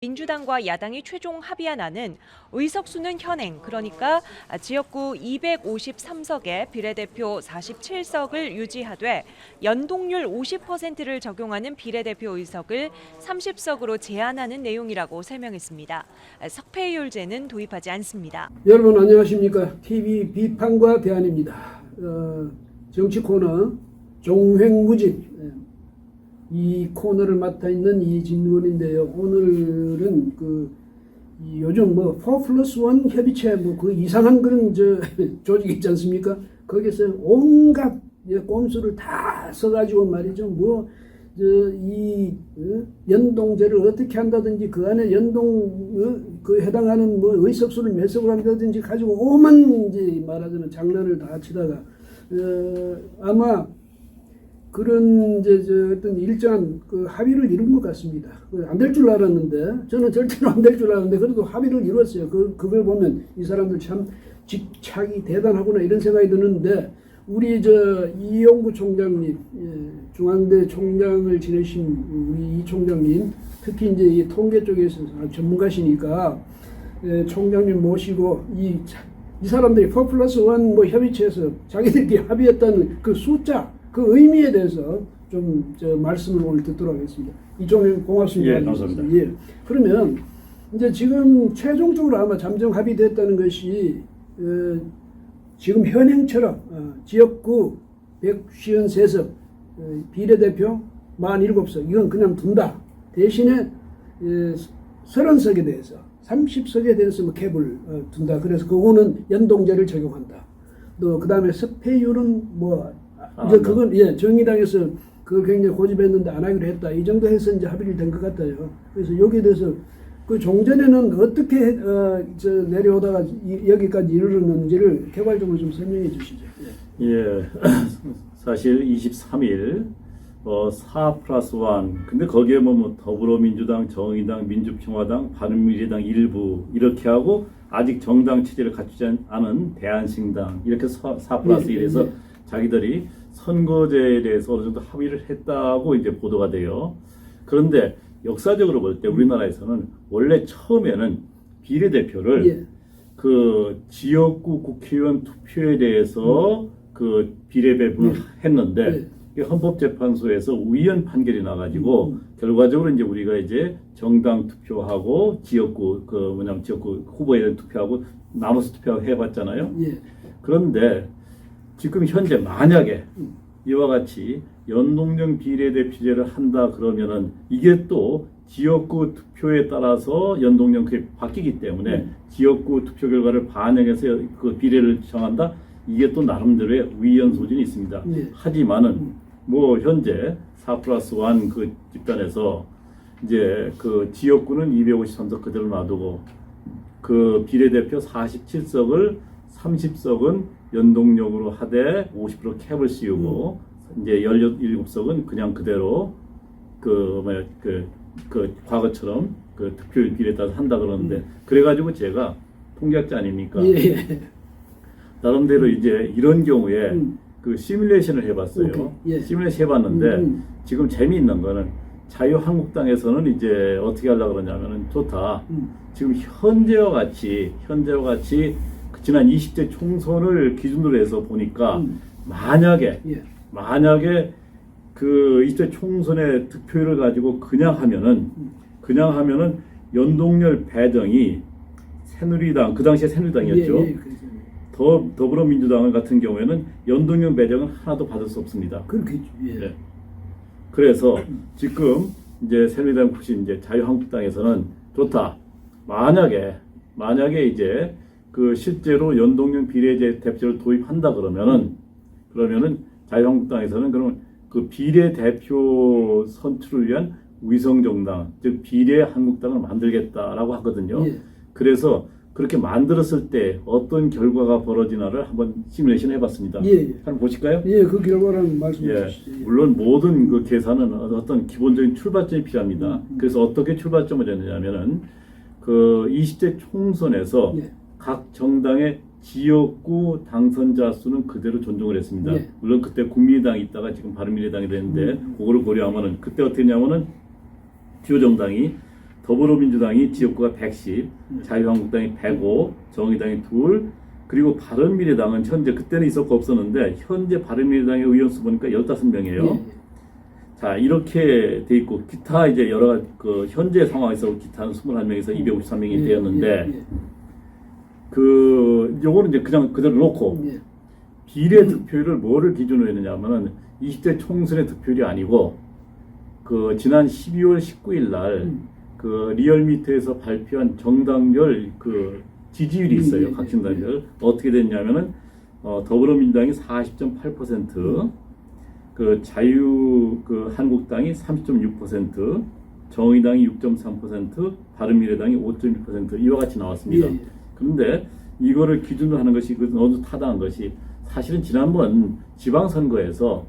민주당과 야당이 최종 합의한 안은 의석수는 현행, 그러니까 지역구 253석에 비례대표 47석을 유지하되 연동률 50%를 적용하는 비례대표 의석을 30석으로 제한하는 내용이라고 설명했습니다. 석패율제는 도입하지 않습니다. 여러분 안녕하십니까? TV 비판과 대안입니다. 정치 코너 종횡무진 이 코너를 맡아 있는 이진원인데요. 오늘은 요즘 4+1 협의체 그 이상한 그런 조직 있지 않습니까? 거기서 온갖 꼼수를 다 써가지고 말이죠. 연동제를 어떻게 한다든지 그 안에 해당하는 의석수를 몇 석으로 한다든지 가지고 오만 말하자면 장난을 다 치다가 아마 그런 어떤 일정한 합의를 이룬 것 같습니다. 안 될 줄 알았는데 저는 절대로 안 될 줄 알았는데 그래도 합의를 이뤘어요. 그걸 보면 이 사람들 참 집착이 대단하구나 이런 생각이 드는데 우리 이용구 총장님, 중앙대 총장을 지내신 우리 이 총장님, 특히 이제 이 통계 쪽에서 전문가시니까 총장님 모시고 이 사람들이 4+1 협의체에서 자기들끼리 합의했다는 그 숫자, 그 의미에 대해서 좀 말씀을 오늘 듣도록 하겠습니다. 이종영 고맙습니다. 예, 감사합니다. 예. 그러면 이제 지금 최종적으로 아마 잠정 합의됐다는 것이 지금 현행처럼 지역구 153석, 비례대표 47석 이건 그냥 둔다. 대신에 30석에 대해서 30석에 대해서 캡을 둔다. 그래서 그거는 연동제를 적용한다. 또 그다음에 석패율은 이제 그건 정의당에서 그걸 굉장히 고집했는데 안 하기로 했다. 이 정도 해서 이제 합의를 된 것 같아요. 그래서 여기에 대해서 그 종전에는 어떻게 내려오다가 여기까지 이르렀는지를 개괄적으로 좀 설명해 주시죠. 예, 사실 23일 4+1 근데 거기에 더불어민주당, 정의당, 민주평화당, 바른미래당 일부 이렇게 하고 아직 정당 체제를 갖추지 않은 대한신당 이렇게 4+1에서 자기들이 선거제에 대해서 어느 정도 합의를 했다고 이제 보도가 돼요. 그런데 역사적으로 볼 때 우리나라에서는 원래 처음에는 비례대표를 그 지역구 국회의원 투표에 대해서 그 비례배분을 했는데 헌법재판소에서 우연 판결이 나가지고 결과적으로 이제 우리가 이제 정당 투표하고 지역구 지역구 후보에 대한 투표하고 나눠서 투표하고 해봤잖아요. 그런데 지금 현재 만약에 이와 같이 연동형 비례대표제를 한다 그러면은 이게 또 지역구 투표에 따라서 연동형 그게 바뀌기 때문에 지역구 투표 결과를 반영해서 그 비례를 정한다. 이게 또 나름대로의 위헌 소진이 있습니다. 하지만은 현재 4+1 그 집단에서 이제 그 지역구는 253석 그대로 놔두고 그 비례대표 47석을 30석은 연동형으로 하되 50% 캡을 씌우고 이제 17석은 그냥 그대로 그 과거처럼 그 득표율 비례에 따라서 한다 그러는데 그래가지고 제가 통계학자 아닙니까? 나름대로 이제 이런 경우에 그 시뮬레이션을 해봤어요. 시뮬레이션 해봤는데 지금 재미있는 거는 자유한국당에서는 이제 어떻게 하려고 그러냐면은 좋다. 지금 현재와 같이 지난 20대 총선을 기준으로 해서 보니까 만약에 그 20대 총선의 득표율을 가지고 그냥 하면은 연동열 배정이 새누리당 그 당시에 새누리당이었죠. 더불어민주당 같은 경우에는 연동형 배정은 하나도 받을 수 없습니다. 그렇겠죠. 그래서 지금 이제 새누리당 혹시 이제 자유한국당에서는 좋다. 만약에 이제 그 실제로 연동형 비례제 대표를 도입한다 그러면은 자유한국당에서는 그러면 그 비례대표 선출을 위한 위성정당 즉 비례한국당을 만들겠다라고 하거든요. 그래서 그렇게 만들었을 때 어떤 결과가 벌어지나를 한번 시뮬레이션 해봤습니다. 한번 보실까요? 그 결과를 말씀해 주시죠. 물론 모든 그 계산은 어떤 기본적인 출발점이 필요합니다. 그래서 어떻게 출발점을 했느냐면은 그 20대 총선에서 각 정당의 지역구 당선자 수는 그대로 존중을 했습니다. 물론 그때 국민의당이 있다가 지금 바른미래당이 됐는데 그거를 고려하면은 그때 어떻게 했냐면은 주요 정당이 더불어민주당이 지역구가 110, 자유한국당이 105, 정의당이 2, 그리고 바른미래당은 현재 그때는 있었고 없었는데 현재 바른미래당의 의원 수 보니까 15명이에요. 예. 자, 이렇게 돼 있고 기타 이제 여러 가지 그 현재 상황에서 기타는 21명에서 253명이 되었는데 그 요거는 이제 그냥 그대로 놓고 예. 비례 득표율을 뭐를 기준으로 했느냐면은 20대 총선의 득표율이 아니고 그 지난 12월 19일 날 그 리얼미터에서 발표한 정당별 그 지지율이 있어요. 각 정당별 어떻게 됐냐면은 더불어민주당이 40.8%, 그 자유 그 한국당이 30.6%, 정의당이 6.3%, 바른미래당이 5.6% 이와 같이 나왔습니다. 예. 그런데 이거를 기준으로 하는 것이 그 너무 타당한 것이 사실은 지난번 지방선거에서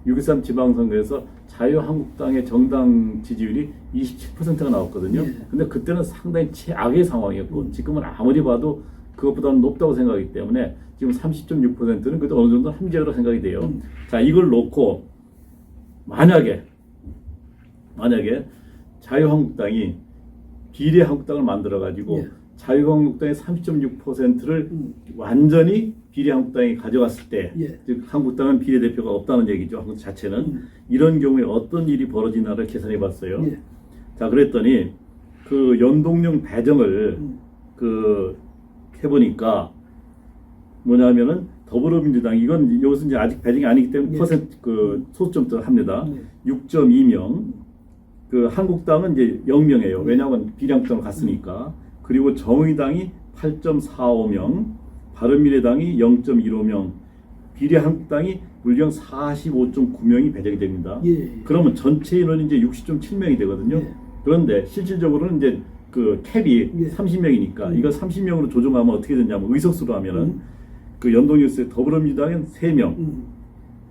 6.13 지방선거에서 자유한국당의 정당 지지율이 27%가 나왔거든요. 예. 근데 그때는 상당히 최악의 상황이었고 지금은 아무리 봐도 그것보다는 높다고 생각하기 때문에 지금 30.6%는 그래도 어느 정도 합리적으로 생각이 돼요. 자, 이걸 놓고 만약에 자유한국당이 비례한국당을 만들어 가지고 예. 자유한국당의 30.6%를 완전히 비례한국당이 가져갔을 때, 예. 즉 한국당은 비례대표가 없다는 얘기죠. 한국 자체는 이런 경우에 어떤 일이 벌어지나를 계산해봤어요. 예. 자, 그랬더니 그 연동형 배정을 그 해보니까 뭐냐면은 더불어민주당 이건 여기서 이제 아직 배정이 아니기 때문에 예. 퍼센트 그 소수점도 합니다. 예. 6.2명. 그 한국당은 이제 0명이에요. 왜냐하면 비례한국당으로 갔으니까. 그리고 정의당이 8.45명, 바른미래당이 0.15명, 비례한국당이 물량 45.9명이 배정이 됩니다. 예. 그러면 전체 인원이 이제 60.7명이 되거든요. 예. 그런데 실질적으로는 이제 그 캡이 예. 30명이니까 이거 30명으로 조정하면 어떻게 되냐면 의석수로 하면은 그 연동뉴스에 더불어민주당은 3명,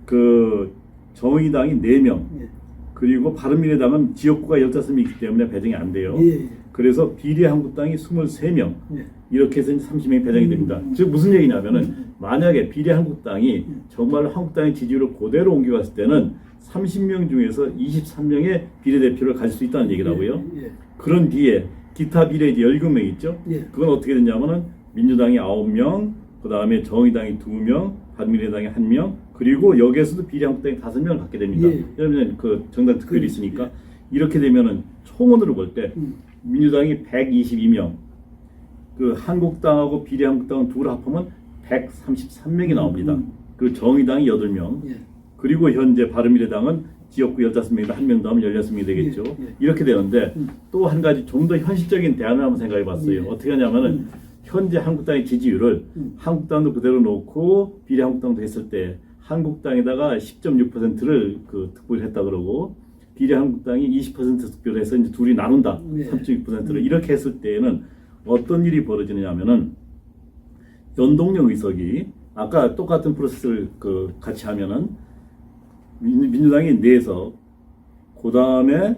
그 정의당이 4명, 예. 그리고 바른미래당은 지역구가 15명이 있기 때문에 배정이 안 돼요. 예. 그래서 비례한국당이 23명 예. 이렇게 해서 30명이 배정이 됩니다. 즉 무슨 얘기냐면은 만약에 비례한국당이 정말 한국당의 지지율을 그대로 옮겨갔을 때는 30명 중에서 23명의 비례대표를 가질 수 있다는 얘기라고요. 예. 그런 뒤에 기타 비례 17명 있죠. 예. 그건 어떻게 됐냐면은 민주당이 9명, 그 다음에 정의당이 2명, 바른미래당이 1명, 그리고 여기에서도 비례한국당이 5명을 갖게 됩니다. 예. 왜냐하면 그 정당 득표율이 있으니까 이렇게 되면은 총원으로 볼 때 민주당이 122명, 그 한국당하고 비례한국당은 둘을 합하면 133명이 나옵니다. 그리고 정의당이 8명, 예. 그리고 현재 바른미래당은 지역구 15명에다 1명 더 하면 16명이 되겠죠. 예. 예. 이렇게 되는데 또 한 가지 좀 더 현실적인 대안을 한번 생각해 봤어요. 예. 어떻게 하냐면은 현재 한국당의 지지율을 한국당도 그대로 놓고 비례한국당도 했을 때 한국당에다가 10.6%를 그 득표를 했다 그러고 비례한국당이 20% 득표를 해서 이제 둘이 나눈다. 예. 3.6%를 이렇게 했을 때에는 어떤 일이 벌어지느냐면은 연동형 의석이 아까 똑같은 프로세스를 그 같이 하면은 민주당이 4석, 그 다음에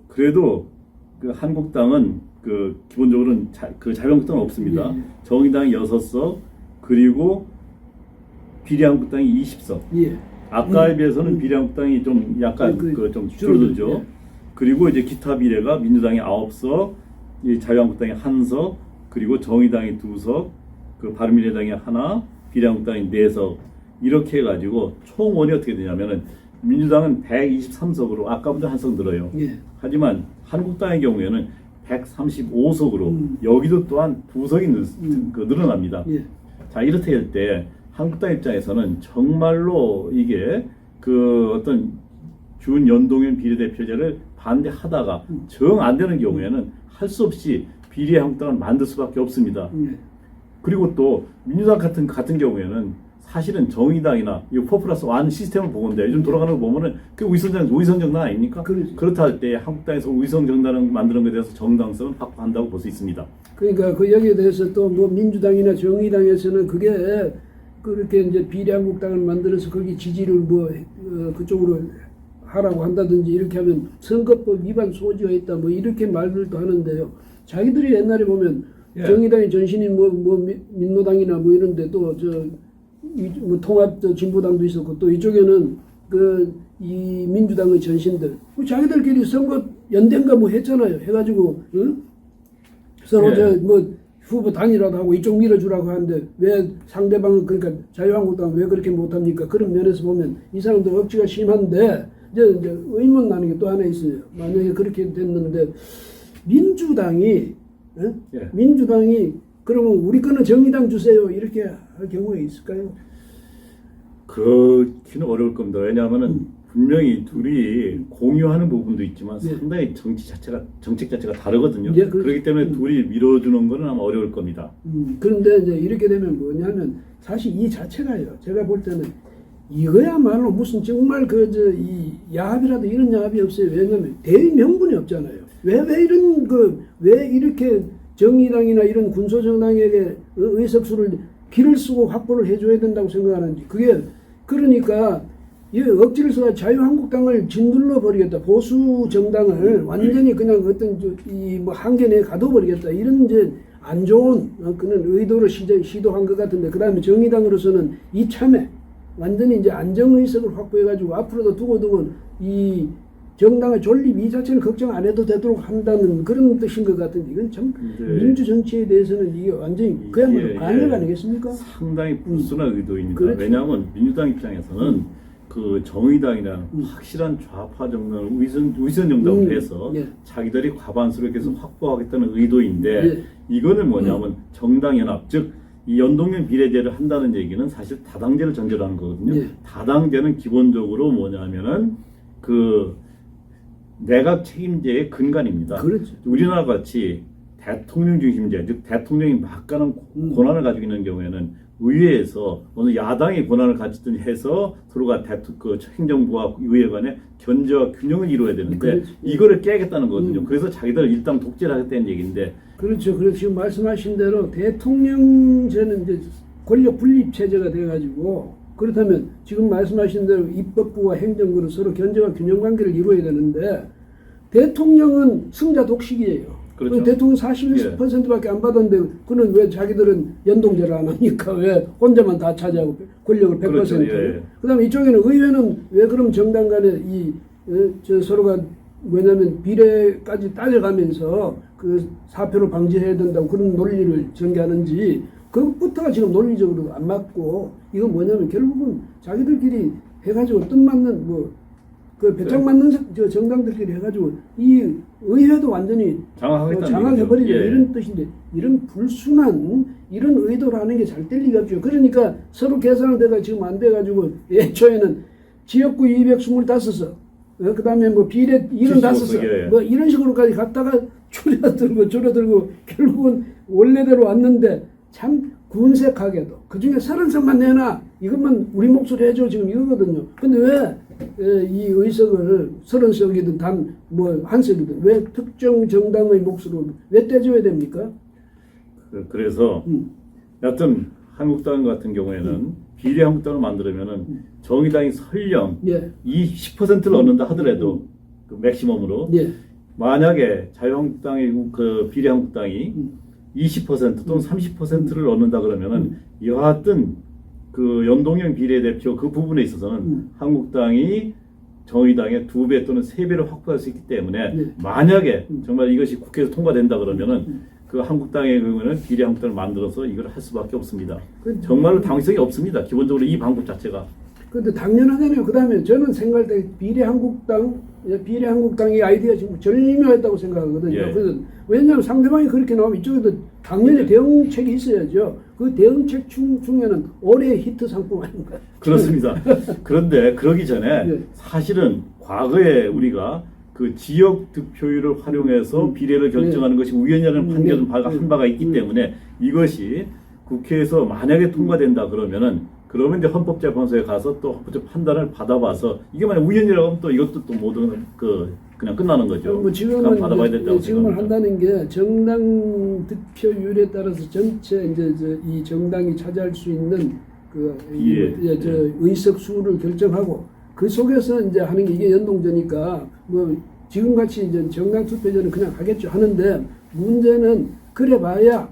그래도 그 한국당은 그 기본적으로는 자유한국당은 없습니다. 예. 정의당이 6석, 그리고 비례한국당이 20석. 예. 아까에 비해서는 비례한국당이 좀 약간 좀 줄어들죠. 예. 그리고 이제 기타 비례가 민주당이 9석, 이 자유한국당이 1석, 그리고 정의당이 2석, 그 바른미래당이 1, 비례한국당이 4석 이렇게 해가지고 총원이 어떻게 되냐면은 민주당은 123석으로 아까보다 1석 늘어요. 예. 하지만 한국당의 경우에는 135석으로 여기도 또한 2석이 늘어납니다. 예. 자, 이렇게 할 때 한국당 입장에서는 정말로 이게 그 어떤 준연동형 비례대표제를 반대하다가 정 안 되는 경우에는 할 수 없이 비례한국당을 만들 수밖에 없습니다. 예. 그리고 또 민주당 같은 경우에는 사실은 정의당이나 이 4+1 시스템을 보건데 요즘 돌아가는 거 보면은 그 위성정당 아닙니까? 그렇죠. 그렇다 할 때 한국당에서 위성정당을 만드는 것에 대해서 정당성은 확보한다고 볼 수 있습니다. 그러니까 그 여기에 대해서 또 뭐 민주당이나 정의당에서는 그게 그렇게 이제 비례한국당을 만들어서 거기 지지를 뭐 그쪽으로 하라고 한다든지 이렇게 하면 선거법 위반 소지가 있다 뭐 이렇게 말들도 하는데요. 자기들이 옛날에 보면 예. 정의당의 전신인 뭐 민노당이나 뭐 이런데 또 뭐 통합 진보당도 있었고 또 이쪽에는 이 민주당의 전신들 자기들끼리 선거 연대인가 뭐 했잖아요. 해가지고 응? 서로 예. 저 뭐 후보 단일화도 하고 이쪽 밀어주라고 하는데 왜 상대방은 그러니까 자유한국당은 왜 그렇게 못합니까? 그런 면에서 보면 이 사람들 억지가 심한데 이제 의문 나는 게 또 하나 있어요. 만약에 그렇게 됐는데 민주당이 예. 민주당이 그러면 우리 거는 정의당 주세요 이렇게 할 경우가 있을까요? 그렇기는 어려울 겁니다. 왜냐하면은 분명히 둘이 공유하는 부분도 있지만 예. 상당히 정책 자체가 다르거든요. 예, 그렇죠. 그렇기 때문에 둘이 밀어주는 거는 아마 어려울 겁니다. 그런데 이제 이렇게 되면 뭐냐면 사실 이 자체가요. 제가 볼 때는 이거야말로 무슨 정말 이 야합이라도 이런 야합이 없어요. 왜냐하면 대의 명분이 없잖아요. 왜 이렇게 정의당이나 이런 군소정당에게 의석수를 길을 쓰고 확보를 해줘야 된다고 생각하는지 그게 그러니까 이 억지를 써 자유한국당을 짓눌러 버리겠다. 보수 정당을 완전히 그냥 어떤 이뭐 한계 내에 가둬버리겠다. 이런 이제 안 좋은 그런 의도로 시도한 것 같은데 그다음에 정의당으로서는 이참에 완전히 이제 안정 의석을 확보해가지고 앞으로도 두고두고 이 정당의 존립 이 자체는 걱정 안 해도 되도록 한다는 그런 뜻인 것 같은데 이건 참 민주 정치에 대해서는 이게 완전히 그야말로 반역 아니겠습니까? 상당히 불순한 의도입니다. 그렇죠. 왜냐하면 민주당 입장에서는 그 정의당이랑 확실한 좌파 정당을 위선 정당을 해서 예. 자기들이 과반수를 계속 확보하겠다는 의도인데 예. 이거는 뭐냐면 정당연합 즉 이 연동형 비례제를 한다는 얘기는 사실 다당제를 전제로 하는 거거든요. 예. 다당제는 기본적으로 뭐냐면은 그 내각 책임제의 근간입니다. 그렇죠. 우리나라 같이 대통령 중심제, 즉 대통령이 막가는 권한을 가지고 있는 경우에는 의회에서 어느 야당이 권한을 가지든 해서 서로가 그 행정부와 의회 간의 견제와 균형을 이루어야 되는데 그렇죠. 이거를 깨겠다는 거거든요. 그래서 자기들 일당 독재를 하겠다는 얘기인데 그렇죠. 그래서 지금 말씀하신 대로 대통령제는 이제 권력 분립 체제가 돼가지고 그렇다면 지금 말씀하신 대로 입법부와 행정부는 서로 견제와 균형 관계를 이루어야 되는데 대통령은 승자 독식이에요. 그렇죠. 대통령 41%밖에 안 받았는데 그는 왜 자기들은 연동제를 안 합니까? 왜 혼자만 다 차지하고 권력을 100%? 그렇죠. 예. 그다음에 이쪽에는 의회는 왜 그럼 정당 간에 서로가 왜냐하면 비례까지 따져가면서 그 사표를 방지해야 된다고 그런 논리를 전개하는지 그것부터가 지금 논리적으로 안 맞고 이건 뭐냐면 결국은 자기들끼리 해가지고 뜻맞는 그 배짱 맞는 저 정당들끼리 해가지고 이 의회도 완전히 장악해버리자 예. 이런 뜻인데 이런 불순한 이런 의도를 하는 게 잘 될 리가 없죠. 그러니까 서로 계산을 내가 지금 안 돼가지고 애초에는 지역구 225석 그 다음에 뭐 비례 75석 뭐 이런 식으로까지 갔다가 줄여들고 결국은 원래대로 왔는데 참 군색하게도 그중에 30석만 내놔 이것만 우리 목소리 해줘 지금 이거거든요. 근데 왜 이 의석을 30석이든 단 뭐 한 석이든 왜 특정 정당의 몫으로 왜 떼줘야 됩니까? 그래서 여하튼 한국당 같은 경우에는 비례 한국당을 만들면은 정의당이 설령 예. 10%를 얻는다 하더라도 그 맥시멈으로 예. 만약에 자유한국당이 그 비례 한국당이 20% 또는 30%를 얻는다 그러면은 여하튼 그 연동형 비례대표 그 부분에 있어서는 한국당이 정의당의 2배 또는 3배를 확보할 수 있기 때문에 만약에 정말 이것이 국회에서 통과된다 그러면은 그 한국당의 경우는 비례 한국당을 만들어서 이걸 할 수밖에 없습니다. 정말로 당위성이 없습니다. 기본적으로 이 방법 자체가. 근데 당연하잖아요. 그다음에 저는 생각할 때 비례 한국당의 아이디어 지금 절묘했다고 생각하거든요. 예. 그래서 왜냐하면 상대방이 그렇게 나오면 이쪽에도 당연히 대응책이 있어야죠. 그 대응책 중에는 올해의 히트 상품 아닌가요? 그렇습니다. 그런데 그러기 전에 예. 사실은 과거에 우리가 그 지역 득표율을 활용해서 비례를 결정하는 것이 우연이라는 판결을 한 바가 있기 때문에 이것이 국회에서 만약에 통과된다 그러면 이제 헌법재판소에 가서 또 헌법적 판단을 받아봐서 이게 만약 우연이라고 하면 또 이것도 또 모든 그냥 끝나는 거죠. 뭐 지금은 받아봐야 된다고 지금은 생각합니다. 한다는 게 정당 득표율에 따라서 전체 이제 이 정당이 차지할 수 있는 의석 수를 결정하고 그 속에서 이제 하는 게 이게 연동제니까 뭐 지금같이 이제 정당 투표제는 그냥 하겠죠 하는데 문제는 그래봐야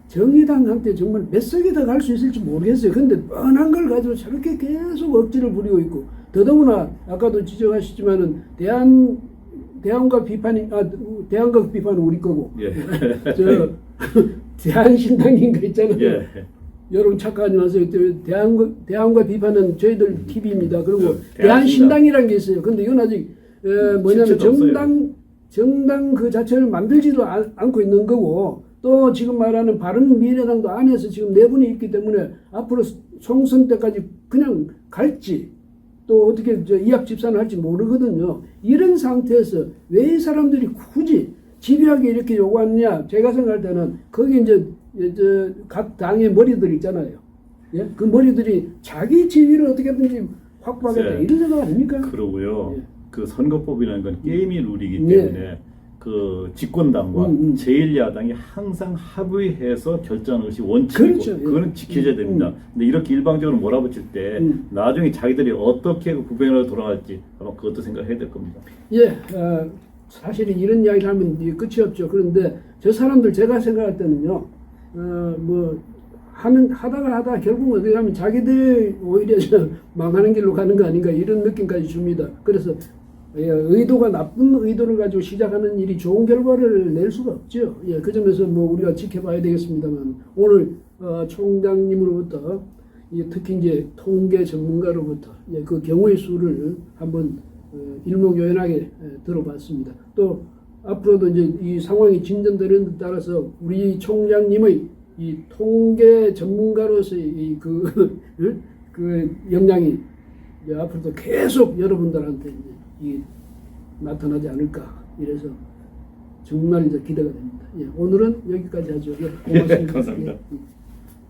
정의당한테 정말 몇 석이 더 갈 수 있을지 모르겠어요. 근데 뻔한 걸 가지고 저렇게 계속 억지를 부리고 있고 더더구나 아까도 지적하시지만은 대안과 비판이 대안과 비판은 우리 거고 예. 저 대한신당인가 있잖아요. 예. 여러분 착각하지 마세요. 대안과 비판은 저희들 TV입니다. 그리고 대한신당. 대한신당이라는 게 있어요. 근데 이건 아직 뭐냐면 실체가 정당 그 자체를 만들지도 않고 있는 거고 또 지금 말하는 바른미래당도 안에서 지금 내분이 있기 때문에 앞으로 총선 때까지 그냥 갈지 또 어떻게 이합집산을 할지 모르거든요. 이런 상태에서 왜 이 사람들이 굳이 집요하게 이렇게 요구하느냐? 제가 생각할 때는 거기 이제 각 당의 머리들 있잖아요. 예? 그 머리들이 자기 지위를 어떻게든지 확보하겠다 네. 이런 생각 아닙니까? 그러고요. 예. 그 선거법이라는 건 게임의 룰이기 때문에 그 집권당과 제1야당이 항상 합의해서 결정하는 것이 원칙이고 그렇죠. 예. 그거는 지켜져야 됩니다. 근데 이렇게 일방적으로 몰아붙일 때 나중에 자기들이 어떻게 구별하러 돌아갈지 아마 그것도 생각해야 될 겁니다. 예, 사실은 이런 이야기를 하면 이게 끝이 없죠. 그런데 저 사람들 제가 생각할 때는요, 하다가 결국 어디 가면 자기들 오히려 망하는 길로 가는 거 아닌가 이런 느낌까지 줍니다. 그래서 의도가 나쁜 의도를 가지고 시작하는 일이 좋은 결과를 낼 수가 없죠. 예, 그 점에서 우리가 지켜봐야 되겠습니다만 오늘 총장님으로부터 특히 이제 통계 전문가로부터 그 경우의 수를 한번 일목요연하게 들어봤습니다. 또 앞으로도 이제 이 상황이 진전되는 데 따라서 우리 총장님의 이 통계 전문가로서의 그 역량이 이제 앞으로도 계속 여러분들한테 이제 나타나지 않을까 이래서 정말 이제 기대가 됩니다. 예, 오늘은 여기까지 하죠. 예, 고맙습니다. 감사합니다. 예.